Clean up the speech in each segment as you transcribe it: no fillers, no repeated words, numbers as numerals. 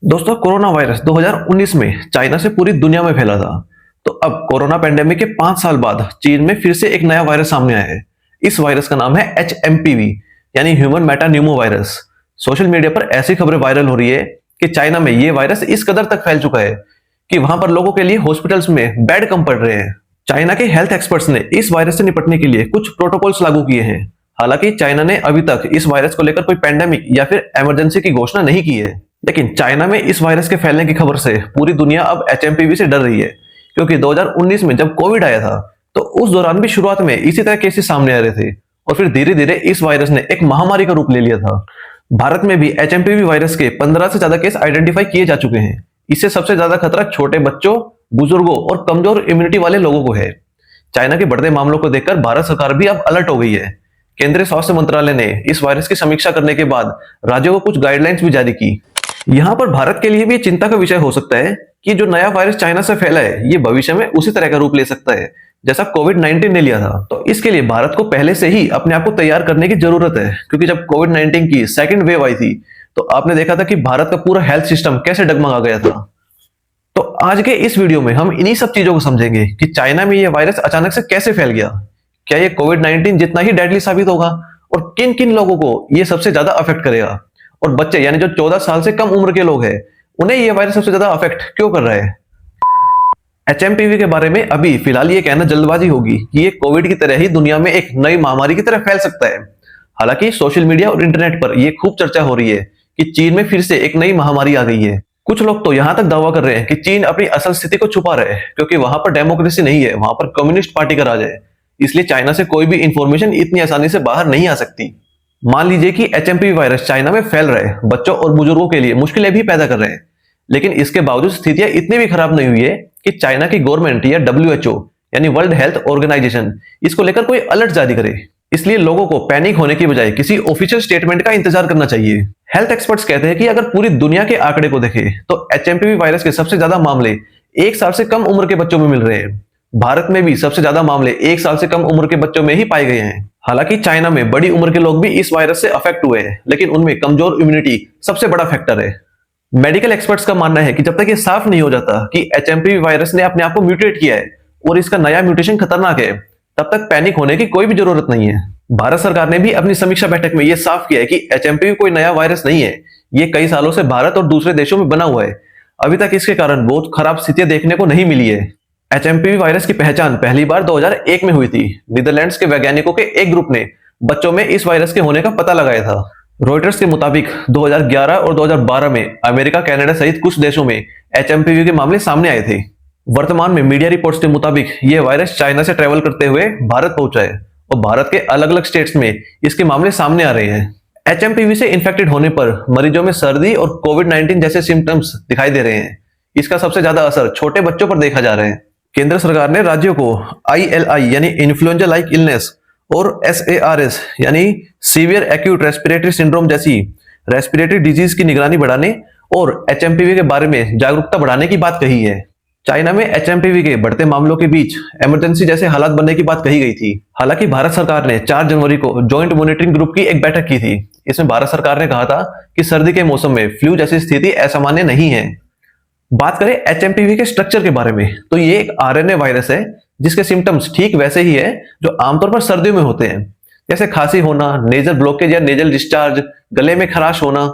दोस्तों, corona virus 2019 में China से पूरी दुनिया में फैला था। तो अब कोरोना पैंडेमिक के 5 साल बाद चीन में फिर से एक नया वायरस सामने आया है। इस वायरस का नाम है HMPV, यानी ह्यूमन मेटान्यूमो वायरस। सोशल मीडिया पर ऐसी खबरें वायरल हो रही है कि चाइना में ये वायरस इस कदर तक फैल चुका है कि वहां पर लोगों के लिए हॉस्पिटल्स में बेड कम पड़ रहे हैं। चाइना के हेल्थ एक्सपर्ट्स ने इस वायरस से निपटने के लिए कुछ प्रोटोकॉल्स लागू किए हैं। हालांकि चाइना ने अभी तक इस वायरस को लेकर कोई पैंडेमिक या फिर इमरजेंसी की घोषणा नहीं की है। लेकिन चाइना में इस वायरस के फैलने की खबर से पूरी दुनिया अब HMPV से डर रही है, क्योंकि 2019 में जब कोविड आया था तो उस दौरान भी शुरुआत में इसी तरह केसेस सामने आ रहे थे और फिर धीरे धीरे इस वायरस ने एक महामारी का रूप ले लिया था। भारत में भी HMPV वायरस के 15 से ज्यादा केस आइडेंटिफाई किए जा चुके हैं। इससे सबसे ज्यादा खतरा छोटे बच्चों, बुजुर्गों और कमजोर इम्यूनिटी वाले लोगों को है। चाइना के बढ़ते मामलों को देखकर भारत सरकार भी अब अलर्ट हो गई है। केंद्रीय स्वास्थ्य मंत्रालय ने इस वायरस की समीक्षा करने के बाद राज्यों को कुछ गाइडलाइंस भी जारी की। यहाँ पर भारत के लिए भी चिंता का विषय हो सकता है कि जो नया वायरस चाइना से फैला है ये भविष्य में उसी तरह का रूप ले सकता है जैसा कोविड-19 ने लिया था। तो इसके लिए भारत को पहले से ही अपने आप को तैयार करने की जरूरत है, क्योंकि जब कोविड-19 की सेकंड वेव आई थी तो आपने देखा था कि भारत का पूरा हेल्थ सिस्टम कैसे डगमगा गया था। तो आज के इस वीडियो में हम इन्हीं सब चीजों को समझेंगे कि चाइना में ये वायरस अचानक से कैसे फैल गया, क्या ये कोविड-19 जितना ही डेडली साबित होगा और किन किन लोगों को ये सबसे ज्यादा अफेक्ट करेगा, और बच्चे यानी जो 14 साल से कम उम्र के लोग हैं उन्हें ये वायरस सबसे ज्यादा अफेक्ट क्यों कर रहा है। HMPV के बारे में अभी फिलहाल ये कहना जल्दबाजी होगी कि ये कोविड की तरह ही दुनिया में एक नई महामारी की तरह फैल सकता है। हालांकि सोशल मीडिया और इंटरनेट पर ये खूब चर्चा हो रही है कि चीन में फिर से एक नई महामारी आ गई है। कुछ लोग तो यहां तक दावा कर रहे हैं कि चीन अपनी असल स्थिति को छुपा रहे हैं, क्योंकि वहां पर डेमोक्रेसी नहीं है, वहां पर कम्युनिस्ट पार्टी का राज है। इसलिए चाइना से कोई भी इंफॉर्मेशन इतनी आसानी से बाहर नहीं आ सकती। मान लीजिए कि HMPV वायरस चाइना में फैल रहा है, बच्चों और बुजुर्गों के लिए मुश्किलें भी पैदा कर रहे हैं, लेकिन इसके बावजूद स्थितियां इतनी भी खराब नहीं हुई है कि चाइना की गवर्नमेंट या WHO यानी वर्ल्ड हेल्थ ऑर्गेनाइजेशन इसको लेकर कोई अलर्ट जारी करे। इसलिए लोगों को पैनिक होने की बजाय किसी ऑफिशियल स्टेटमेंट का इंतजार करना चाहिए। हेल्थ एक्सपर्ट्स कहते हैं कि अगर पूरी दुनिया के आंकड़े को देखें तो HMPV वायरस के सबसे ज्यादा मामले 1 साल से कम उम्र के बच्चों में मिल रहे हैं। भारत में भी सबसे ज्यादा मामले 1 साल से कम उम्र के बच्चों में ही पाए गए हैं। हालांकि चाइना में बड़ी उम्र के लोग भी इस वायरस से अफेक्ट हुए हैं, लेकिन उनमें कमजोर इम्यूनिटी सबसे बड़ा फैक्टर है। मेडिकल एक्सपर्ट्स का मानना है कि जब तक ये साफ नहीं हो जाता कि HMPV वायरस ने अपने आप को म्यूटेट किया है और इसका नया म्यूटेशन खतरनाक है, तब तक पैनिक होने की कोई भी जरूरत नहीं है। भारत सरकार ने भी अपनी समीक्षा बैठक में यह साफ किया है कि HMPV कोई नया वायरस नहीं है, ये कई सालों से भारत और दूसरे देशों में बना हुआ है। अभी तक इसके कारण बहुत खराब स्थितियां देखने को नहीं मिली है। HMPV वायरस की पहचान पहली बार 2001 में हुई थी। नीदरलैंड्स के वैज्ञानिकों के एक ग्रुप ने बच्चों में इस वायरस के होने का पता लगाया था। रॉयटर्स के मुताबिक 2011 और 2012 में अमेरिका, कनाडा सहित कुछ देशों में HMPV के मामले सामने आए थे। वर्तमान में मीडिया रिपोर्ट्स के मुताबिक यह वायरस चाइना से ट्रेवल करते हुए भारत पहुंचा है और भारत के अलग अलग स्टेट्स में इसके मामले सामने आ रहे हैं। HMPV से इन्फेक्टेड होने पर मरीजों में सर्दी और कोविड-19 जैसे सिम्टम्स दिखाई दे रहे हैं। इसका सबसे ज्यादा असर छोटे बच्चों पर देखा जा रहा है। केंद्र सरकार ने राज्यों को ILI यानी इन्फ्लुएंजा लाइक इलनेस और SARS यानी सीवियर एक्यूट रेस्पिरेटरी सिंड्रोम जैसी रेस्पिरेटरी डिजीज की निगरानी बढ़ाने और HMPV के बारे में जागरूकता बढ़ाने की बात कही है। चाइना में HMPV के बढ़ते मामलों के बीच इमरजेंसी जैसे हालात बनने की बात कही गई थी। हालांकि भारत सरकार ने 4 जनवरी को जॉइंट मॉनिटरिंग ग्रुप की एक बैठक की थी। इसमें भारत सरकार ने कहा था कि सर्दी के मौसम में फ्लू जैसी स्थिति असामान्य नहीं है। बात करें HMPV के स्ट्रक्चर के बारे में, तो ये एक RNA वायरस है जिसके सिम्टम्स ठीक वैसे ही है जो आमतौर पर सर्दियों में होते हैं, जैसे खांसी होना, नेजल ब्लॉकेज या नेजल डिस्चार्ज, गले में खराश होना।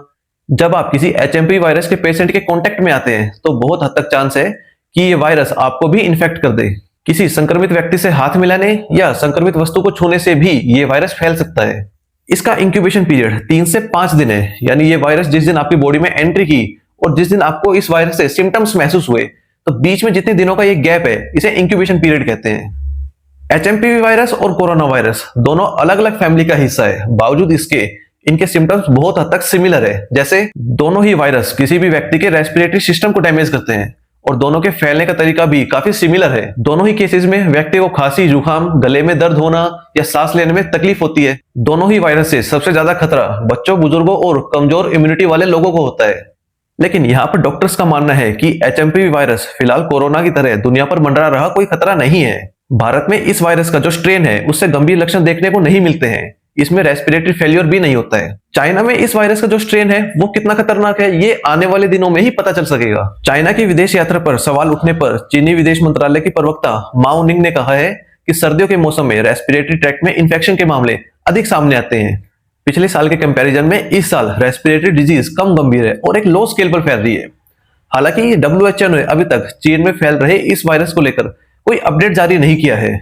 जब आप किसी HMPV वायरस के पेशेंट के कांटेक्ट में आते हैं तो बहुत हद तक चांस है कि ये वायरस आपको भी इन्फेक्ट कर दे। किसी संक्रमित व्यक्ति से हाथ मिलाने या संक्रमित वस्तु को छूने से भी ये वायरस फैल सकता है। इसका इंक्यूबेशन पीरियड 3 से 5 दिन है, यानी ये वायरस जिस दिन आपकी बॉडी में एंट्री की और जिस दिन आपको इस वायरस से सिम्टम्स महसूस हुए, तो बीच में जितने दिनों का ये गैप है इसे इंक्यूबेशन पीरियड कहते हैं। HMPV वायरस और कोरोना वायरस दोनों अलग अलग फैमिली का हिस्सा है। बावजूद इसके इनके सिम्टम्स बहुत हद तक सिमिलर है। जैसे दोनों ही वायरस किसी भी व्यक्ति के रेस्पिरेटरी सिस्टम को डैमेज करते हैं और दोनों के फैलने का तरीका भी काफी सिमिलर है। दोनों ही केसेस में व्यक्ति को खांसी, जुकाम, गले में दर्द होना या सांस लेने में तकलीफ होती है। दोनों ही वायरस से सबसे ज्यादा खतरा बच्चों, बुजुर्गों और कमजोर इम्यूनिटी वाले लोगों को होता है। लेकिन यहाँ पर डॉक्टर्स का मानना है कि HMPV वायरस फिलहाल कोरोना की तरह दुनिया पर मंडरा रहा कोई खतरा नहीं है। भारत में इस वायरस का जो स्ट्रेन है उससे गंभीर लक्षण देखने को नहीं मिलते हैं। इसमें रेस्पिरेटरी फेलियर भी नहीं होता है। चाइना में इस वायरस का जो स्ट्रेन है वो कितना खतरनाक है ये आने वाले दिनों में ही पता चल सकेगा। चाइना की विदेश यात्रा पर सवाल उठने पर चीनी विदेश मंत्रालय की प्रवक्ता माओ निंग ने कहा है कि सर्दियों के मौसम में रेस्पिरेटरी ट्रैक्ट में इन्फेक्शन के मामले अधिक सामने आते हैं। पिछले साल के कंपैरिजन में इस साल रेस्पिरेटरी डिजीज कम गंभीर है और एक लो स्केल पर फैल रही है। हालांकि डब्ल्यूएचओ ने अभी तक चीन में फैल रहे इस वायरस को लेकर कोई अपडेट जारी नहीं किया है।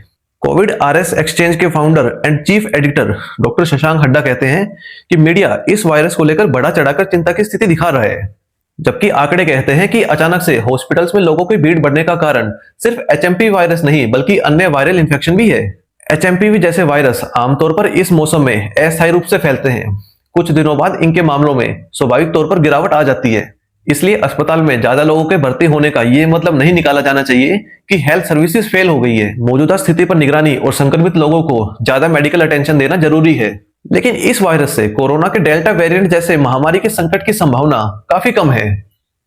कोविड आरएस एक्सचेंज के founder and chief editor doctor Shashank Hadda कहते हैं कि मीडिया इस वायरस को लेकर बढ़ा चढ़ाकर चिंता की स्थिति दिखा रहा है, जबकि आंकड़े कहते हैं कि अचानक से हॉस्पिटल्स में लोगों की भीड़ बढ़ने का कारण सिर्फ एचएमपी वायरस नहीं बल्कि अन्य वायरल इंफेक्शन भी है। एचएमपीवी जैसे वायरस आमतौर पर इस मौसम में अस्थायी रूप से फैलते हैं। कुछ दिनों बाद इनके मामलों में स्वाभाविक तौर पर गिरावट आ जाती है। इसलिए अस्पताल में ज्यादा लोगों के भर्ती होने का ये मतलब नहीं निकाला जाना चाहिए कि हेल्थ सर्विसेज फेल हो गई है। मौजूदा स्थिति पर निगरानी और संक्रमित लोगों को ज्यादा मेडिकल अटेंशन देना जरूरी है। लेकिन इस वायरस से कोरोना के डेल्टा वेरिएंट जैसे महामारी के संकट की संभावना काफी कम है।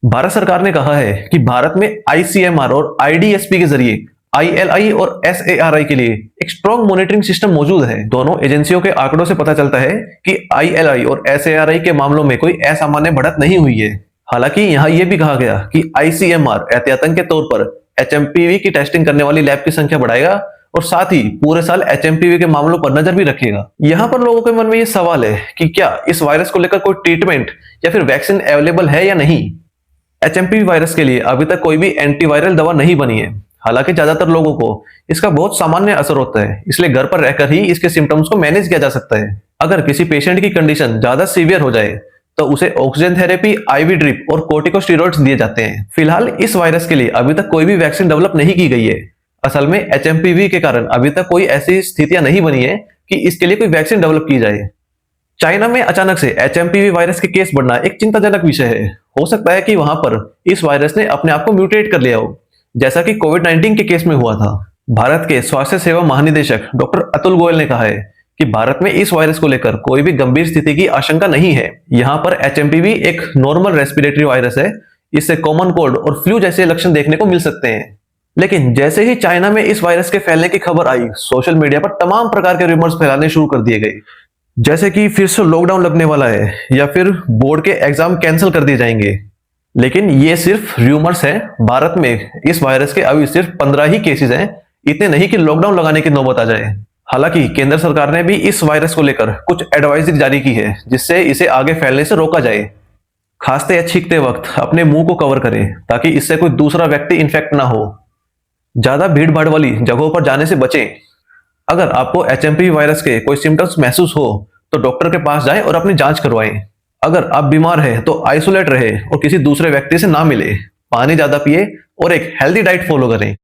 भारत सरकार ने कहा है कि भारत में आईसीएमआर और आईडीएसपी के जरिए आईएलआई और एसएआरआई के लिए एक स्ट्रॉन्ग मॉनिटरिंग सिस्टम मौजूद है। दोनों एजेंसियों के आंकड़ों से पता चलता है कि आईएलआई और एसएआरआई के मामलों में कोई असामान्य बढ़त नहीं हुई है। हालांकि यहाँ यह भी कहा गया कि आईसीएमआर एहतियातन के तौर पर एचएमपीवी की टेस्टिंग करने वाली लैब की संख्या बढ़ाएगा और साथ ही पूरे साल एचएमपीवी के मामलों पर नजर भी रखेगा। यहाँ पर लोगों के मन में ये सवाल है कि क्या इस वायरस को लेकर कोई ट्रीटमेंट या फिर वैक्सीन अवेलेबल है या नहीं। एचएमपीवी वायरस के लिए अभी तक कोई भी एंटीवायरल दवा नहीं बनी है। हालांकि ज्यादातर लोगों को इसका बहुत सामान्य असर होता है, इसलिए घर पर रहकर ही इसके सिम्टम्स को मैनेज किया जा सकता है। अगर किसी पेशेंट की कंडीशन ज्यादा सीवियर हो जाए तो उसे ऑक्सीजन थेरेपी, आईवी ड्रिप और कोर्टिकोस्टेरॉइड्स दिए जाते हैं। फिलहाल इस वायरस के लिए अभी तक कोई भी वैक्सीन डेवलप नहीं की गई है। असल में एचएमपीवी के कारण अभी तक कोई ऐसी स्थितियां नहीं बनी है कि इसके लिए कोई वैक्सीन डेवलप की जाए। चाइना में अचानक से एचएमपीवी वायरस के केस बढ़ना एक चिंताजनक विषय है। हो सकता है कि वहां पर इस वायरस ने अपने आप को म्यूटेट कर लिया हो, जैसा कि कोविड-19 के केस में हुआ था। भारत के स्वास्थ्य सेवा महानिदेशक डॉक्टर अतुल गोयल ने कहा है कि भारत में इस वायरस को लेकर कोई भी गंभीर स्थिति की आशंका नहीं है। यहाँ पर एचएमपीवी एक नॉर्मल रेस्पिरेटरी वायरस है, इससे कॉमन कोल्ड और फ्लू जैसे लक्षण देखने को मिल सकते हैं। लेकिन जैसे ही चाइना में इस वायरस के फैलने की खबर आई, सोशल मीडिया पर तमाम प्रकार के रूमर्स फैलाने शुरू कर दिए गए, जैसे कि फिर से लॉकडाउन लगने वाला है या फिर बोर्ड के एग्जाम कैंसिल कर दिए जाएंगे। लेकिन ये सिर्फ रूमर्स हैं। भारत में इस वायरस के अभी सिर्फ 15 ही केसेस हैं, इतने नहीं कि लॉकडाउन लगाने की नौबत आ जाए। हालांकि केंद्र सरकार ने भी इस वायरस को लेकर कुछ एडवाइजरी जारी की है, जिससे इसे आगे फैलने से रोका जाए। खांसते या छींकते वक्त अपने मुंह को कवर करें ताकि इससे कोई दूसरा व्यक्ति इन्फेक्ट ना हो। ज्यादा भीड़ भाड़ वाली जगहों पर जाने से बचें। अगर आपको एचएमपी वायरस के कोई सिम्टम्स महसूस हो तो डॉक्टर के पास जाएं और अपनी जांच करवाएं। अगर आप बीमार हैं तो आइसोलेट रहे और किसी दूसरे व्यक्ति से ना मिले। पानी ज्यादा पिए और एक हेल्दी डाइट फॉलो करें।